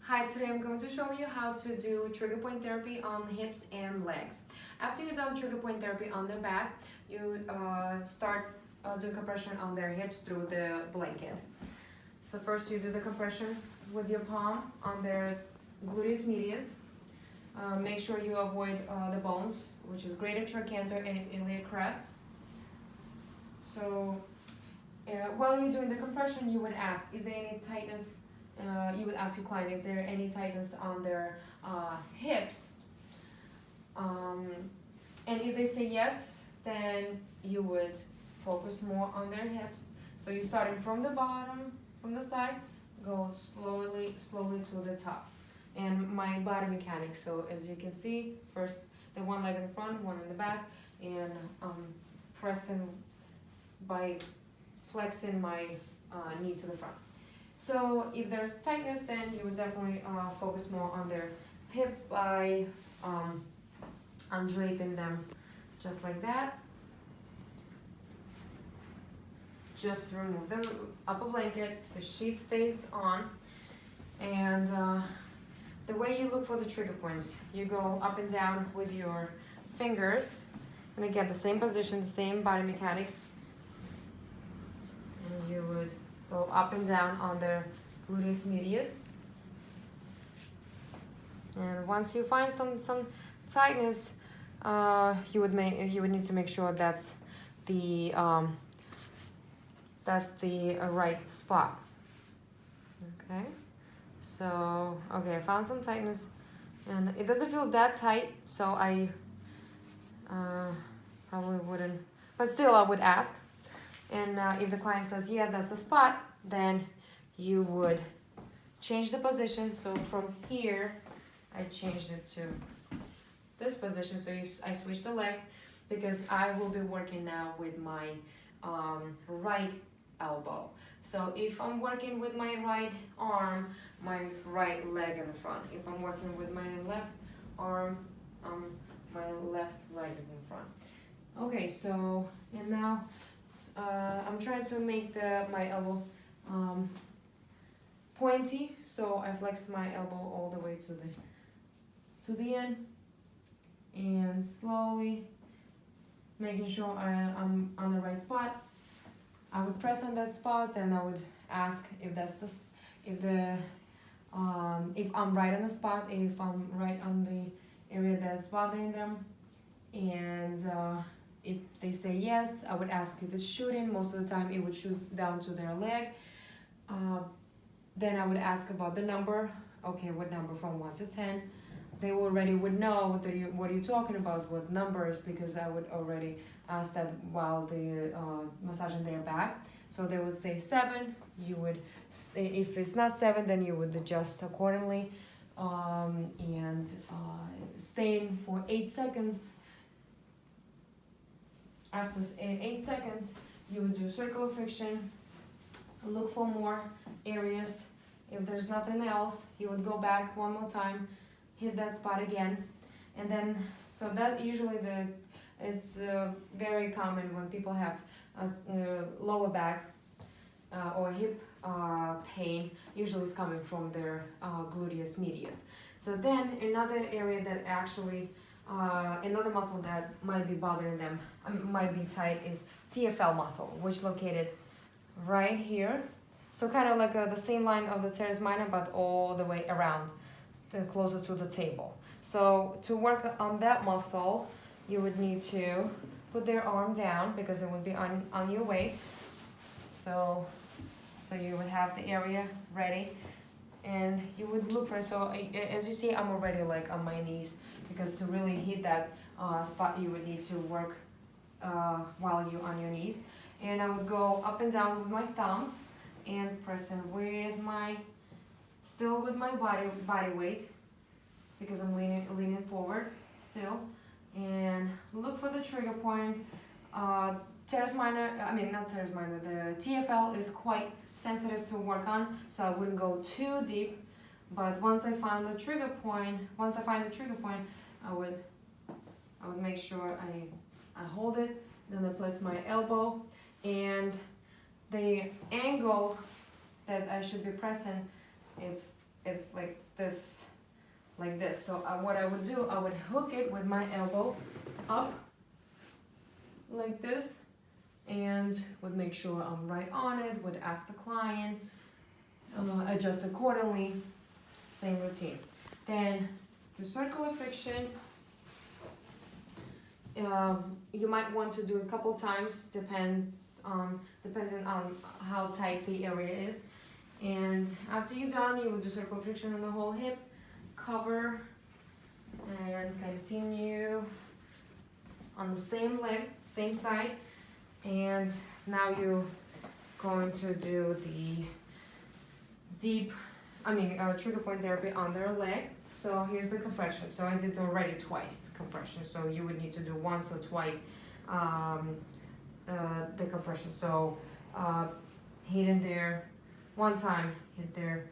Hi, today I'm going to show you how to do trigger point therapy on hips and legs. After you've done trigger point therapy on their back, you start doing compression on their hips through the blanket. So first you do the compression with your palm on their gluteus medius. Make sure you avoid the bones, which is greater trochanter and iliac crest. So while you're doing the compression, you would ask, is there any tightness? You would ask your client, is there any tightness on their hips? And if they say yes, then you would focus more on their hips. So you're starting from the bottom, from the side, go slowly to the top. And my body mechanics, so as you can see, first the one leg in the front, one in the back, and pressing by flexing my knee to the front. So if there's tightness, then you would definitely focus more on their hip by undraping them just like that. Just remove the upper blanket, the sheet stays on, and the way you look for the trigger points, you go up and down with your fingers, and again the same position, the same body mechanic, and you would go up and down on their gluteus medius. And once you find some tightness, you would need to make sure that's the right spot. Okay. So okay, I found some tightness, and it doesn't feel that tight, so I probably wouldn't, but still I would ask. And if the client says, yeah, that's the spot, then you would change the position. So from here, I changed it to this position. So I switch the legs because I will be working now with my right elbow. So if I'm working with my right arm, my right leg in the front. If I'm working with my left arm, my left leg is in front. Okay, so, and now I'm trying to make my elbow pointy, so I flex my elbow all the way to the end, and slowly making sure I'm on the right spot. I would press on that spot, and I would ask if I'm right on the spot, if I'm right on the area that's bothering them, and if they say yes, I would ask if it's shooting. Most of the time it would shoot down to their leg. Then I would ask about the number. Okay, what number from 1 to 10? They already would know what are you talking about, what numbers, because I would already ask that while the massaging their back. So they would say 7. You would, if it's not 7, then you would adjust accordingly, and staying for 8 seconds. After 8 seconds, you would do circular friction, look for more areas. If there's nothing else, you would go back one more time, hit that spot again, and then, so that usually it's very common when people have lower back or hip pain, usually it's coming from their gluteus medius. So then another area that actually another muscle that might be bothering them, might be tight, is TFL muscle, which located right here. So kind of like the same line of the teres minor, but all the way around, closer to the table. So to work on that muscle, you would need to put their arm down because it would be on your weight. So you would have the area ready, and you would look for, so as you see, I'm already like on my knees, because to really hit that spot, you would need to work while you're on your knees. And I would go up and down with my thumbs and pressing still with my body weight, because I'm leaning forward still, and look for the trigger point. Teres minor, not teres minor, the TFL is quite sensitive to work on, so I wouldn't go too deep. But once I find the trigger point, I would make sure I hold it, then I place my elbow, and the angle that I should be pressing, it's it's like this, So what I would do, I would hook it with my elbow up like this, and would make sure I'm right on it, would ask the client, adjust accordingly, same routine. Then to circular friction, you might want to do it a couple times, depending on how tight the area is. And after you're done, you will do circular friction on the whole hip, cover, and continue on the same leg, same side. And now you're going to do the trigger point therapy on their leg. So here's the compression. So I did already twice compression. So you would need to do once or twice the compression. So hit in there one time, hit their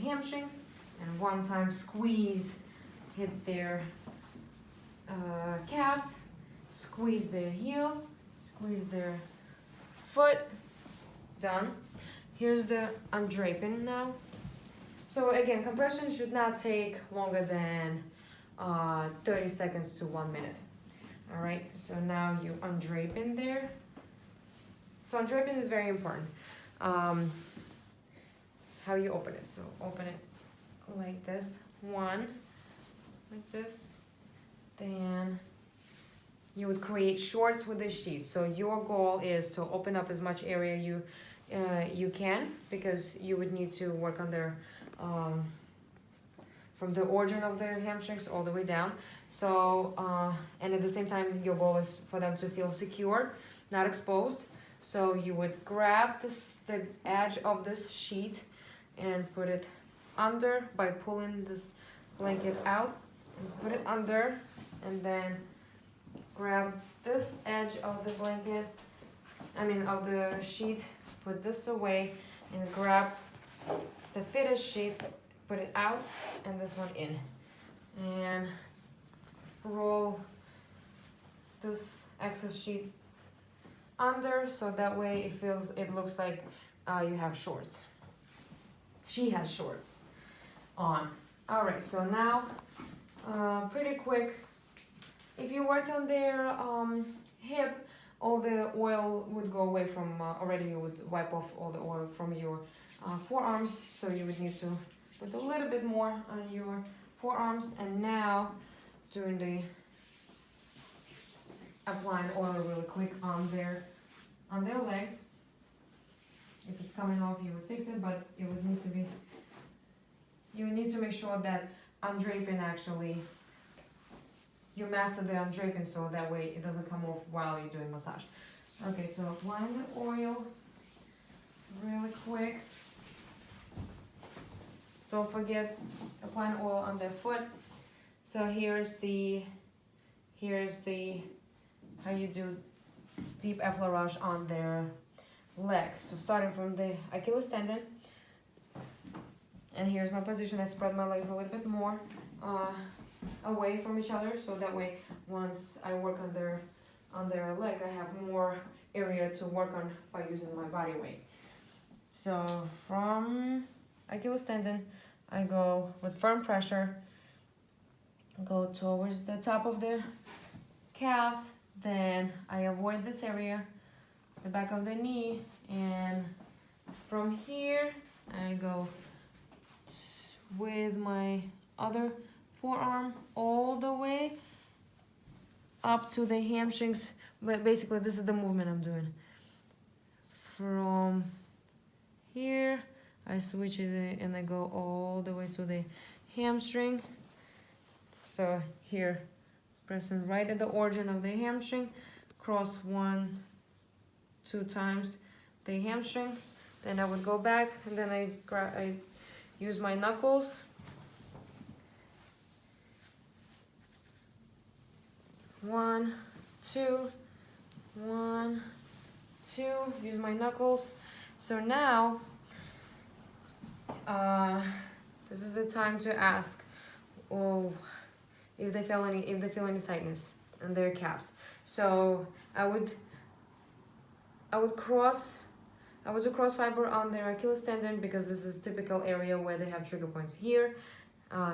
hamstrings, and one time squeeze, hit their calves, squeeze their heel, squeeze their foot. Done. Here's the undraping now. So again, compression should not take longer than 30 seconds to 1 minute. All right, so now you undrape in there. So undraping is very important. How you open it. So open it like this, one, like this. Then you would create shorts with this sheet. So your goal is to open up as much area you can, because you would need to work on their from the origin of their hamstrings all the way down. So and at the same time, your goal is for them to feel secure, not exposed. So you would grab the edge of this sheet and put it under by pulling this blanket out, and put it under, and then grab this edge of the blanket, of the sheet, put this away, and grab the fitted sheet, put it out, and this one in, and roll this excess sheet under, so that way it looks like you have shorts. She has shorts on. All right, so now pretty quick. If you worked on their hip, all the oil would go away from, already you would wipe off all the oil from your forearms, so you would need to put a little bit more on your forearms. And now doing the applying oil really quick on their legs. If it's coming off, you would fix it, but it would need to be, you would need to make sure that undraping actually, you master the undraping, so that way it doesn't come off while you're doing massage. Okay, so applying the oil really quick. Don't forget applying oil on their foot. So here's the how you do deep effleurage on their leg. So starting from the Achilles tendon, and here's my position. I spread my legs a little bit more away from each other, so that way once I work on their leg, I have more area to work on by using my body weight. So from Achilles tendon, I go with firm pressure, go towards the top of their calves, then I avoid this area, the back of the knee, and from here I go with my other forearm all the way up to the hamstrings. But basically this is the movement I'm doing. From here I switch it and I go all the way to the hamstring. So here, pressing right at the origin of the hamstring, cross 1-2 times the hamstring, then I would go back, and then I use my knuckles. One, two, use my knuckles. So now, this is the time to ask, if they feel any tightness in their calves. So I would cross I would do cross fiber on their Achilles tendon because this is typical area where they have trigger points here,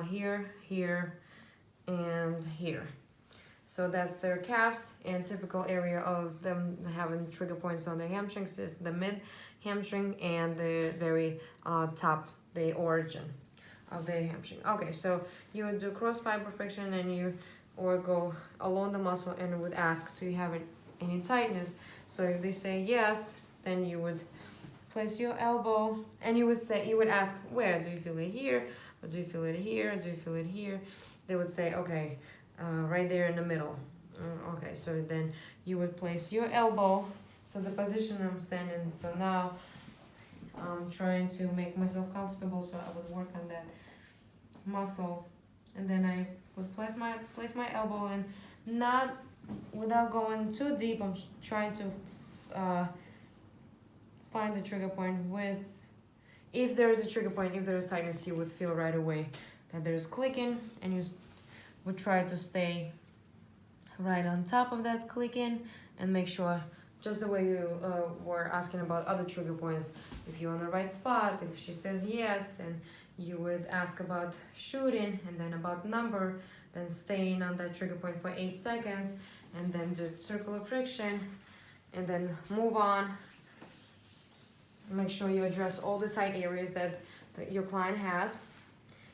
here, here, and here. So that's their calves, and typical area of them having trigger points on their hamstrings is the mid hamstring and the very top, the origin of the hamstring. Okay, so you would do cross fiber friction and you or go along the muscle and would ask, do you have any tightness? So if they say yes, then you would place your elbow and you would ask, where? Do you feel it here? Or do you feel it here? Do you feel it here? They would say, okay, right there in the middle. Okay, so then you would place your elbow. So the position I'm standing, so now I'm trying to make myself comfortable, so I would work on that muscle, and then I would place my elbow, and not without going too deep. I'm trying to find the trigger point with, if there is a trigger point, if there is tightness, you would feel right away that there's clicking, and you would try to stay right on top of that clicking and make sure, just the way you were asking about other trigger points, if you're on the right spot, if she says yes, then you would ask about shooting, and then about number, then staying on that trigger point for 8 seconds, and then do circular friction, and then move on. Make sure you address all the tight areas that your client has.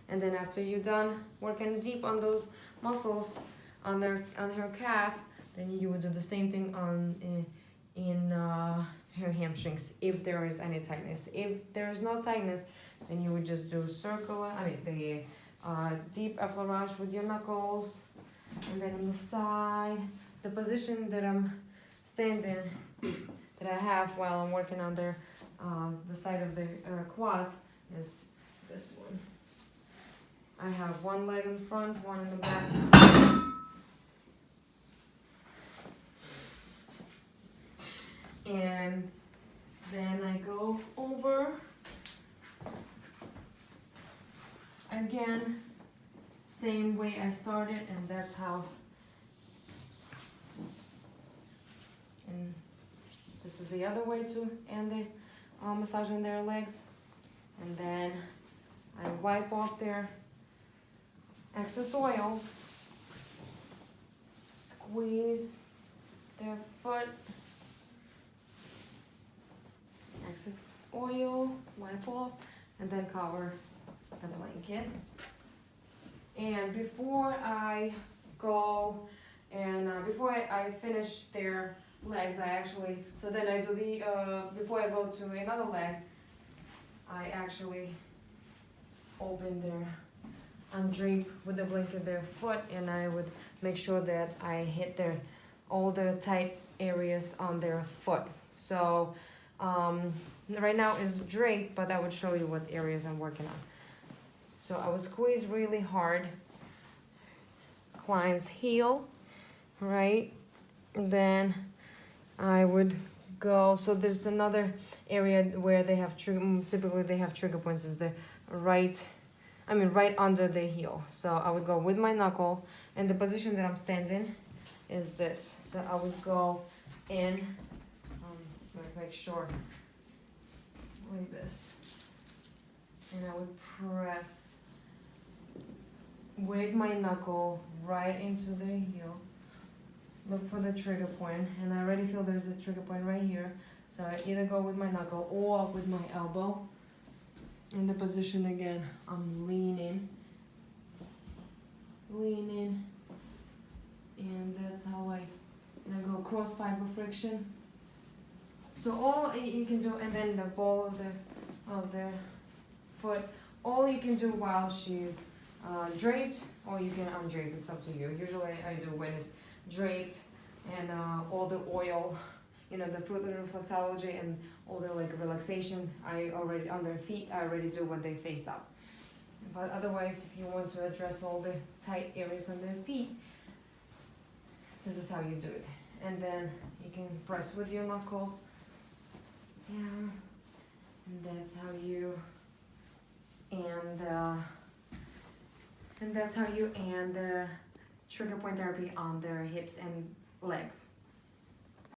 And then after you're done working deep on those muscles on her calf, then you would do the same thing in her hamstrings if there is any tightness. If there is no tightness, then you would just do circular, the deep effleurage with your knuckles, and then on the side, the position that I'm standing, that I have while I'm working on the side of the quads is this one. I have one leg in front, one in the back. And then I go over again, same way I started, and that's how. And this is the other way to end the massaging their legs. And then I wipe off their excess oil, squeeze their foot, excess oil, wipe off, and then cover the blanket. And before I go and before I finish their legs, so then I do before I go to another leg, I actually open undrape with the blanket their foot, and I would make sure that I hit all the tight areas on their foot. So right now is draped, but I would show you what areas I'm working on. So I would squeeze really hard client's heel, right? And then I would go, so there's another area where they have typically they have trigger points, is the right under the heel. So I would go with my knuckle, and the position that I'm standing is this. So I would go in, make sure, like this, and I would press with my knuckle right into the heel. Look for the trigger point, and I already feel there's a trigger point right here. So I either go with my knuckle or with my elbow. In the position again, I'm leaning, and that's how I go cross fiber friction. So all you can do, and then the ball of the foot, all you can do while she's draped, or you can undrape, it's up to you. Usually I do when it's draped, and all the oil, the fruit reflexology and all the relaxation, on their feet, I already do when they face up. But otherwise, if you want to address all the tight areas on their feet, this is how you do it. And then you can press with your knuckle, and that's how you end the trigger point therapy on their hips and legs.